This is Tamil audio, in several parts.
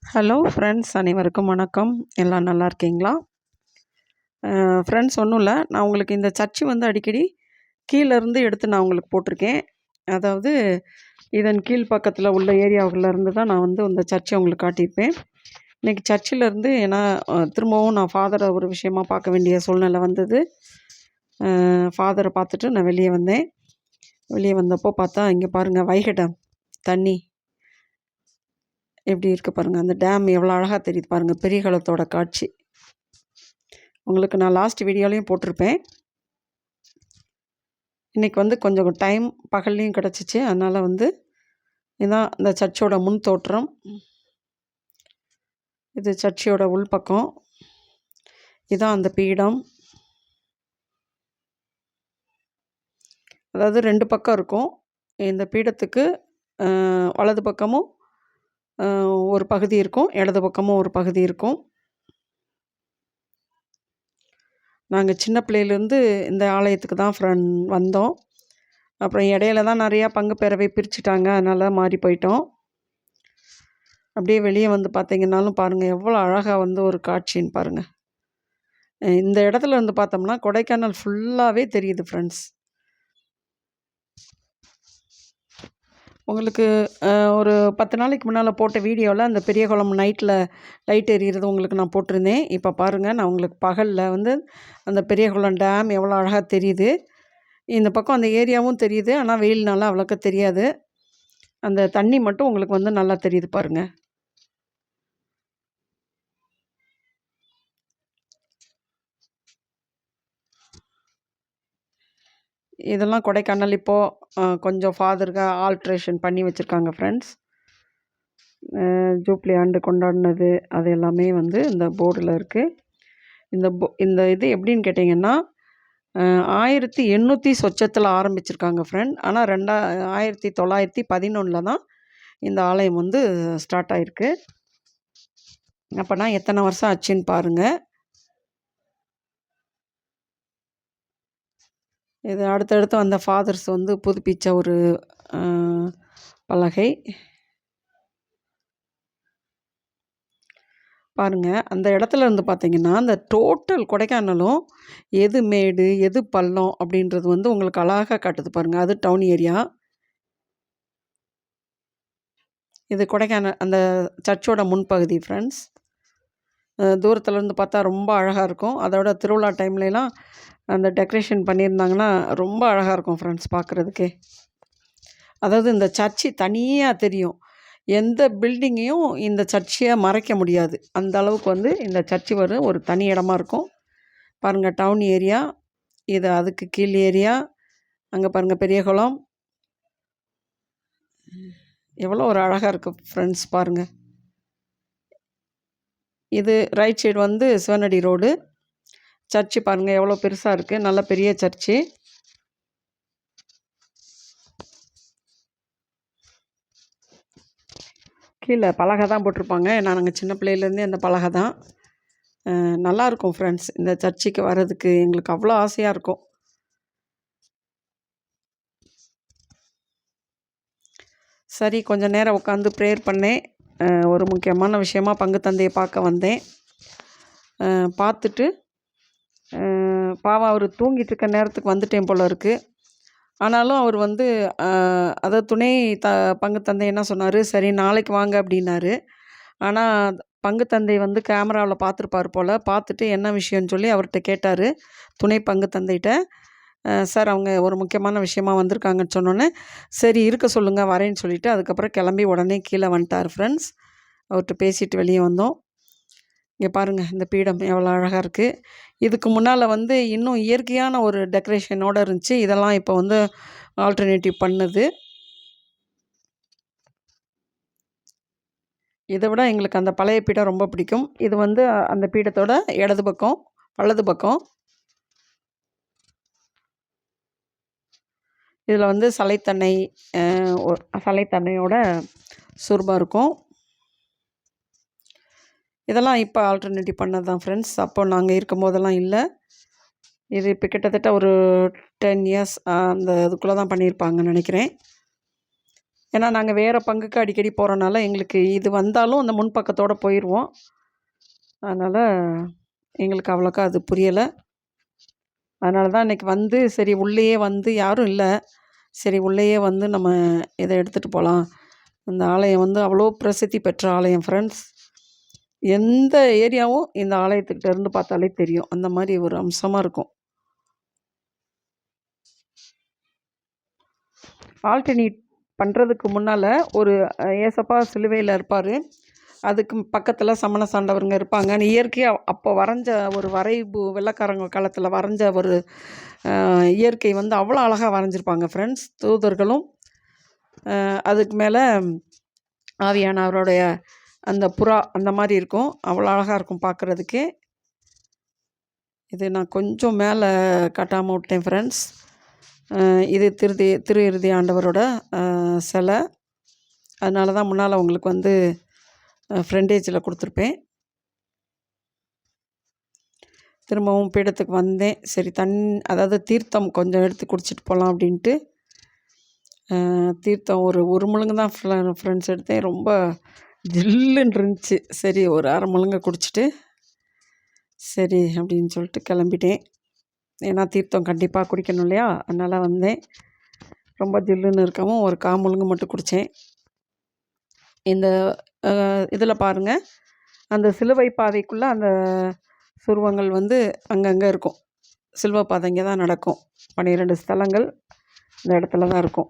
ஹலோ ஃப்ரெண்ட்ஸ், அனைவருக்கும் வணக்கம். எல்லாம் நல்லா இருக்கீங்களா? ஃப்ரெண்ட்ஸ், ஒன்றும் இல்லை. நான் உங்களுக்கு இந்த சர்ச்சு வந்து அடிக்கடி கீழேருந்து எடுத்து நான் உங்களுக்கு போட்டிருக்கேன். அதாவது இதன் கீழ் பக்கத்தில் உள்ள ஏரியாவுக்குள்ளேருந்து தான் நான் வந்து இந்த சர்ச்சை உங்களுக்கு காட்டியிருப்பேன். இன்றைக்கி சர்ச்சிலேருந்து ஏன்னா திரும்பவும் நான் ஃபாதரை ஒரு விஷயமா பார்க்க வேண்டிய சூழ்நிலை வந்தது. ஃபாதரை பார்த்துட்டு நான் வெளியே வந்தேன். வெளியே வந்தப்போ பார்த்தா இங்கே பாருங்கள், வைகை டேம் தண்ணி எப்படி இருக்குது பாருங்கள். அந்த டேம் எவ்வளோ அழகாக தெரியுது பாருங்கள். பெரியகுளத்தோட காட்சி உங்களுக்கு நான் லாஸ்ட் வீடியோலையும் போட்டிருப்பேன். இன்றைக்கி வந்து கொஞ்சம் டைம் பகல்லையும் கிடச்சிச்சு. அதனால் வந்து இதுதான் இந்த சர்ச்சோட முன் தோற்றம். இது சர்ச்சோட உள்பக்கம். இதுதான் அந்த பீடம். அதாவது 2 பக்கம் இருக்கும். இந்த பீடத்துக்கு வலது பக்கமும் ஒரு பகுதி இருக்கும், இடது பக்கமும் ஒரு பகுதி இருக்கும். நாங்கள் சின்ன பிள்ளையிலேருந்து இந்த ஆலயத்துக்கு தான் வந்தோம். அப்புறம் இடையில தான் நிறையா பங்கு பேரவை பிரிச்சுட்டாங்க, அதனால் மாறி போயிட்டோம். அப்படியே வெளியே வந்து பார்த்தீங்கன்னாலும் பாருங்கள், எவ்வளோ அழகாக வந்து ஒரு காட்சின்னு பாருங்கள். இந்த இடத்துல வந்து பார்த்தோம்னா கொடைக்கானல் ஃபுல்லாகவே தெரியுது ஃப்ரெண்ட்ஸ். உங்களுக்கு ஒரு 10 நாளைக்கு முன்னால் போட்ட வீடியோவில் அந்த பெரியகுளம் நைட்டில் லைட் எரியிறது உங்களுக்கு நான் போட்டிருந்தேன். இப்போ பாருங்கள், நான் உங்களுக்கு பகலில் வந்து அந்த பெரியகுளம் டேம் எவ்வளோ அழகாக தெரியுது. இந்த பக்கம் அந்த ஏரியாவும் தெரியுது, ஆனால் வெயில்னால அவ்வளோக்கா தெரியாது. அந்த தண்ணி மட்டும் உங்களுக்கு வந்து நல்லா தெரியுது பாருங்கள். இதெல்லாம் கொடைக்கானல் இப்போது கொஞ்சம் ஃபாதருக்கு ஆல்ட்ரேஷன் பண்ணி வச்சுருக்காங்க ஃப்ரெண்ட்ஸ். ஜூப்ளி ஆண்டு கொண்டாடினது அது எல்லாமே வந்து இந்த போர்டில் இருக்குது. இந்த இது எப்படின்னு கேட்டிங்கன்னா 1800 சொச்சத்தில் ஆரம்பிச்சிருக்காங்க ஃப்ரெண்ட். ஆனால் 1911 தான் இந்த ஆலயம் வந்து ஸ்டார்ட் ஆகிருக்கு. அப்போனா எத்தனை வருஷம் ஆச்சுன்னு பாருங்கள். இது அடுத்தடுத்து வந்த ஃபாதர்ஸ் வந்து புதுப்பித்த ஒரு பலகை பாருங்கள். அந்த இடத்துல இருந்து பார்த்தீங்கன்னா அந்த டோட்டல் கொடைக்கானலும் எது மேடு எது பள்ளம் அப்படின்றது வந்து உங்களுக்கு அழகாக காட்டுது பாருங்கள். அது டவுன் ஏரியா. இது கொடைக்கானல் அந்த சர்ச்சோட முன்பகுதி ஃப்ரெண்ட்ஸ். தூரத்துலேருந்து பார்த்தா ரொம்ப அழகாக இருக்கும். அதோட திருவிழா டைம்லலாம் அந்த டெக்கரேஷன் பண்ணியிருந்தாங்கன்னா ரொம்ப அழகாக இருக்கும் ஃப்ரெண்ட்ஸ் பார்க்குறதுக்கே. அதாவது இந்த சர்ச்சு தனியாக தெரியும். எந்த பில்டிங்கையும் இந்த சர்ச்சையை மறைக்க முடியாது. அந்த அளவுக்கு வந்து இந்த சர்ச்சு ஒரு தனி இடமா இருக்கும் பாருங்கள். டவுன் ஏரியா இது, அதுக்கு கீழ் ஏரியா. அங்கே பாருங்கள் பெரியகுளம் எவ்வளோ ஒரு அழகாக இருக்குது ஃப்ரெண்ட்ஸ் பாருங்கள். இது ரைட் சைடு வந்து சிவனடி ரோடு. சர்ச்சு பாருங்கள் எவ்வளோ பெருசாக இருக்குது, நல்ல பெரிய சர்ச்சு. கீழே பலகை தான் போட்டிருப்பாங்க. ஏன்னா நாங்கள் சின்ன பிள்ளையிலேருந்தே அந்த பலகை தான். நல்லாயிருக்கும் ஃப்ரெண்ட்ஸ். இந்த சர்ச்சுக்கு வர்றதுக்கு எங்களுக்கு அவ்வளோ ஆசையாக இருக்கும். சரி, கொஞ்சம் நேரம் உட்காந்து ப்ரேயர் பண்ணேன். ஒரு முக்கியமான விஷயமா பங்கு தந்தையை பார்க்க வந்தேன். பார்த்துட்டு பாவம் அவர் தூங்கிட்டு இருக்க நேரத்துக்கு வந்துட்டேன் போல இருக்குது. ஆனாலும் அவர் வந்து அதாவது துணை பங்கு தந்தை என்ன சொன்னார், சரி நாளைக்கு வாங்க அப்படின்னாரு. ஆனால் பங்கு தந்தை வந்து கேமராவில் பார்த்துருப்பார் போல். பார்த்துட்டு என்ன விஷயம்னு சொல்லி அவர்கிட்ட கேட்டார், துணை பங்கு தந்தைகிட்ட. சார், அவங்க ஒரு முக்கியமான விஷயமா வந்திருக்காங்கன்னு சொன்னோன்னே, சரி இருக்க சொல்லுங்கள் வரேன்னு சொல்லிவிட்டு அதுக்கப்புறம் கிளம்பி உடனே கீழே வந்துட்டார் ஃப்ரெண்ட்ஸ். அவர்கிட்ட பேசிட்டு வெளியே வந்தோம். இங்கே பாருங்கள், இந்த பீடம் எவ்வளோ அழகாக இருக்குது. இதுக்கு முன்னால் வந்து இன்னும் இயற்கையான ஒரு டெக்கரேஷனோடு இருந்துச்சு. இதெல்லாம் இப்போ வந்து ஆல்டர்னேட்டிவ் பண்ணுது. இதை விட எங்களுக்கு அந்த பழைய பீடம் ரொம்ப பிடிக்கும். இது வந்து அந்த பீடத்தோட இடது பக்கம், வலது பக்கம். இதில் வந்து சலைத்தன்னையோட சுரூபம் இருக்கும். இதெல்லாம் இப்போ ஆல்டர்னேட்டிவ் பண்ணது தான் ஃப்ரெண்ட்ஸ். அப்போ நாங்கள் இருக்கும்போதெல்லாம் இல்லை. இது இப்போ கிட்டத்தட்ட ஒரு 10 இயர்ஸ் அந்த இதுக்குள்ளே தான் பண்ணியிருப்பாங்கன்னு நினைக்கிறேன். ஏன்னா நாங்கள் வேறு பங்குக்கு அடிக்கடி போகிறனால எங்களுக்கு இது வந்தாலும் அந்த முன்பக்கத்தோடு போயிடுவோம். அதனால் எங்களுக்கு அவ்வளோக்கா அது புரியலை. அதனால தான் இன்றைக்கி வந்து சரி உள்ளேயே வந்து யாரும் இல்லை, சரி உள்ளேயே வந்து நம்ம இதை எடுத்துகிட்டு போகலாம். இந்த ஆலயம் வந்து அவ்வளோ பிரசித்தி பெற்ற ஆலயம் ஃப்ரெண்ட்ஸ். எந்த ஏரியாவும் இந்த ஆலயத்துக்கிட்ட இருந்து பார்த்தாலே தெரியும். அந்த மாதிரி ஒரு அம்சமாக இருக்கும். ஆல்டர்னேட் பண்ணுறதுக்கு முன்னால் ஒரு ஏசப்பா சிலுவையில் இருப்பார். அதுக்கு பக்கத்தில் சமண சாண்டவருங்க இருப்பாங்க. இயற்கையாக அப்போ வரைஞ்ச ஒரு வரைவு வெள்ளைக்காரங்க காலத்தில் வரைஞ்ச ஒரு இயற்கை வந்து அவ்வளோ அழகாக வரைஞ்சிருப்பாங்க ஃப்ரெண்ட்ஸ். தூதர்களும் அதுக்கு மேலே ஆவியானவருடைய அந்த புறா அந்த மாதிரி இருக்கும். அவ்வளோ அழகாக இருக்கும் பார்க்குறதுக்கே. இது நான் கொஞ்சம் மேலே காட்டாமல் விட்டேன் ஃப்ரெண்ட்ஸ். இது திரு இறுதி ஆண்டவரோட சிலை. அதனால தான் முன்னால் உங்களுக்கு வந்து ஃப்ரண்டேஜில் கொடுத்துருப்பேன். திரும்பவும் பீடத்துக்கு வந்தேன். சரி அதாவது தீர்த்தம் கொஞ்சம் எடுத்து குடிச்சிட்டு போகலாம் அப்படின்ட்டு தீர்த்தம் ஒரு முழுங்கு தான் ஃப்ரெண்ட்ஸ் எடுத்தேன். ரொம்ப ஜில்லுன்னு இருந்துச்சு. சரி ஒரு அரை முழுங்க குடிச்சிட்டு சரி அப்படின்னு சொல்லிட்டு கிளம்பிட்டேன். ஏன்னா தீர்த்தம் கண்டிப்பாக குடிக்கணும் இல்லையா, அதனால் வந்தேன். ரொம்ப ஜில்லுன்னு இருக்கவும் ஒரு முழுங்கு மட்டும் குடித்தேன். இந்த இதில் பாருங்கள், அந்த சிலுவை பாதைக்குள்ளே அந்த சுருவங்கள் வந்து அங்கங்கே இருக்கும். சிலுவை பாதை இங்கே தான் நடக்கும். 12 ஸ்தலங்கள் இந்த இடத்துல தான் இருக்கும்.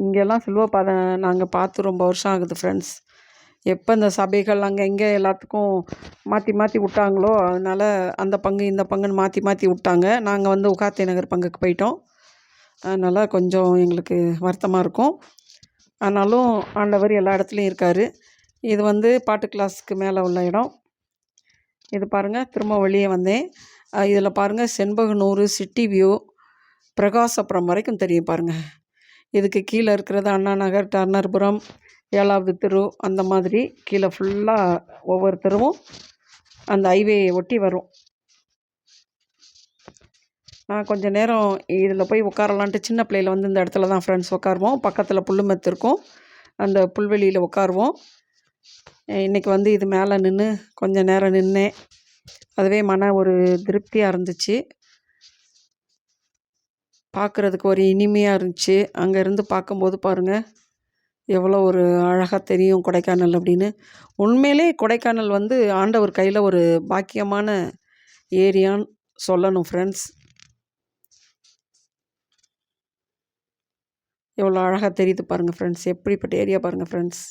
இங்கெல்லாம் சிலுவை பாதை நாங்கள் பார்த்து ரொம்ப வருஷம் ஆகுது ஃப்ரெண்ட்ஸ். எப்போ இந்த சபைகள் அங்கே இங்கே எல்லாத்துக்கும் மாற்றி மாற்றி விட்டாங்களோ, அதனால் அந்த பங்கு இந்த பங்குன்னு மாற்றி மாற்றி விட்டாங்க. நாங்கள் வந்து உகாத்தி நகர் பங்குக்கு போயிட்டோம். அதனால் கொஞ்சம் எங்களுக்கு வருத்தமாக இருக்கும். ஆனாலும் ஆண்டவர் எல்லா இடத்துலையும் இருக்கார். இது வந்து பாட்டு கிளாஸுக்கு மேலே உள்ள இடம். இது பாருங்கள், திரும்ப வெளியே வந்தேன். இதில் பாருங்கள், செண்பகனூர், சிட்டி வியூ, பிரகாசபுரம் வரைக்கும் தெரியும் பாருங்கள். இதுக்கு கீழே இருக்கிறது அண்ணா நகர், டர்னர்புரம், 7வது தெரு, அந்த மாதிரி கீழே ஃபுல்லாக ஒவ்வொரு தெருவும் அந்த ஹைவேயை ஒட்டி வரும். நான் கொஞ்சம் நேரம் இதில் போய் உட்காரலான்ட்டு சின்ன பிள்ளையில் வந்து இந்த இடத்துல தான் ஃப்ரெண்ட்ஸ் உட்காருவோம். பக்கத்தில் புல்லுமெத்து இருக்கும், அந்த புல்வெளியில் உட்காருவோம். இன்றைக்கி வந்து இது மேலே நின்று கொஞ்சம் நேரம் நின்னேன். அதுவே ஒரு திருப்தியாக இருந்துச்சு. பார்க்குறதுக்கு ஒரு இனிமையாக இருந்துச்சு. அங்கேருந்து பார்க்கும்போது பாருங்கள், எவ்வளோ ஒரு அழகாக தெரியும் கொடைக்கானல் அப்படின்னு. உண்மையிலே கொடைக்கானல் வந்து ஆண்டவர் கையில் ஒரு பாக்கியமான ஏரியான்னு சொல்லணும் ஃப்ரெண்ட்ஸ். எவ்வளோ அழகாக தெரியுது பாருங்கள் ஃப்ரெண்ட்ஸ். எப்படிப்பட்ட ஏரியா பாருங்கள் ஃப்ரெண்ட்ஸ்.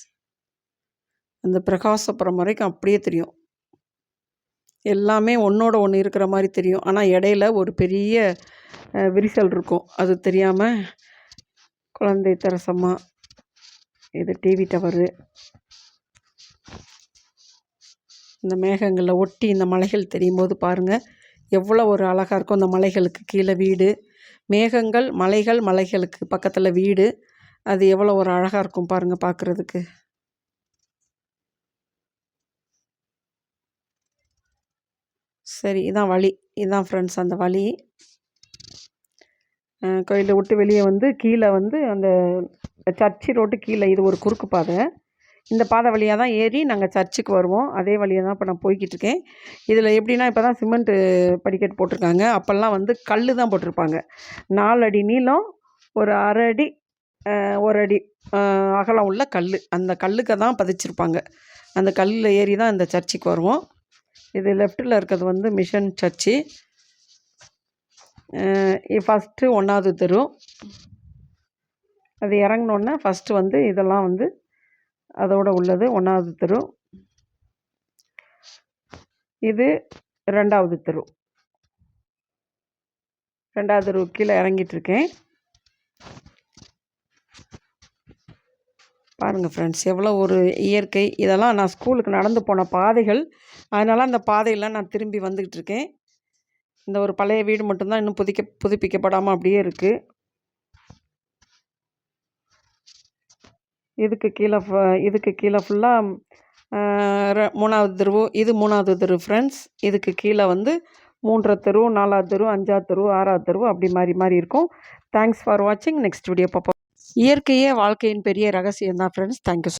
அந்த பிரகாசபுரம் வரைக்கும் அப்படியே தெரியும். எல்லாமே ஒன்றோட ஒன்று இருக்கிற மாதிரி தெரியும். ஆனால் இடையில ஒரு பெரிய விரிசல் இருக்கும். அது தெரியாமல் குழந்தை தெரசம்மா, இது டிவி டவரு, இந்த மேகங்களில் ஒட்டி இந்த மலைகள் தெரியும் போது பாருங்கள் எவ்வளோ ஒரு அழகாக இருக்கும். அந்த மலைகளுக்கு கீழே வீடு, மேகங்கள், மலைகள், மலைகளுக்கு பக்கத்தில் வீடு. அது எவ்வளோ ஒரு அழகாக இருக்கும் பாருங்கள் பார்க்குறதுக்கு. சரி, இதான் வழி. இதுதான் ஃப்ரெண்ட்ஸ் அந்த வழி. கோயிலை விட்டு வெளியே வந்து கீழே வந்து அந்த சர்ச்சு ரோட்டு கீழே இது ஒரு குறுக்கு பாதை. இந்த பாதை வழியாக தான் ஏறி நாங்கள் சர்ச்சுக்கு வருவோம். அதே வழியாக தான் இப்போ நான் போய்கிட்டு இருக்கேன். இதில் எப்படின்னா, இப்போ தான் சிமெண்ட்டு படிக்கட்டு போட்டிருக்காங்க. அப்போல்லாம் வந்து கல் தான் போட்டிருப்பாங்க. 4 அடி நீளம், ஒரு அரை அடி, 1 அடி அகலம் உள்ள கல். அந்த கல்லுக்கு தான் பதிச்சிருப்பாங்க. அந்த கல்லில் ஏறி தான் இந்த சர்ச்சுக்கு வருவோம். இது லெஃப்ட்டில் இருக்கிறது வந்து மிஷன் சர்ச்சு. ஃபஸ்ட்டு 1வது தெரு. அது இறங்கினோன்னே ஃபஸ்ட்டு வந்து இதெல்லாம் வந்து அதோடு உள்ளது 1வது தெரு. இது 2வது தெரு. 2வது தெரு கீழே இறங்கிட்டுருக்கேன். பாருங்கள் ஃப்ரெண்ட்ஸ், எவ்வளோ ஒரு இயற்கை. இதெல்லாம் நான் ஸ்கூலுக்கு நடந்து போன பாதைகள். அதனால் அந்த பாதையெல்லாம் நான் திரும்பி வந்துக்கிட்டு இருக்கேன். இந்த ஒரு பழைய வீடு மட்டும்தான் இன்னும் புதுப்பிக்கப்படாமல் அப்படியே இருக்குது. இதுக்கு கீழே ஃபுல்லாக 3வது தெரு. இது 3வது தெரு ஃப்ரெண்ட்ஸ். இதுக்கு கீழே வந்து 3வது தெரு, 4வது தெரு, 5வது தெரு, 6வது தெரு அப்படி மாறி மாறி இருக்கும். தேங்க்ஸ் ஃபார் வாட்சிங். நெக்ஸ்ட் வீடியோ பார்ப்போம். இயற்கையே வாழ்க்கையின் பெரிய ரகசியம் தான் ஃப்ரெண்ட்ஸ். தேங்க்யூ.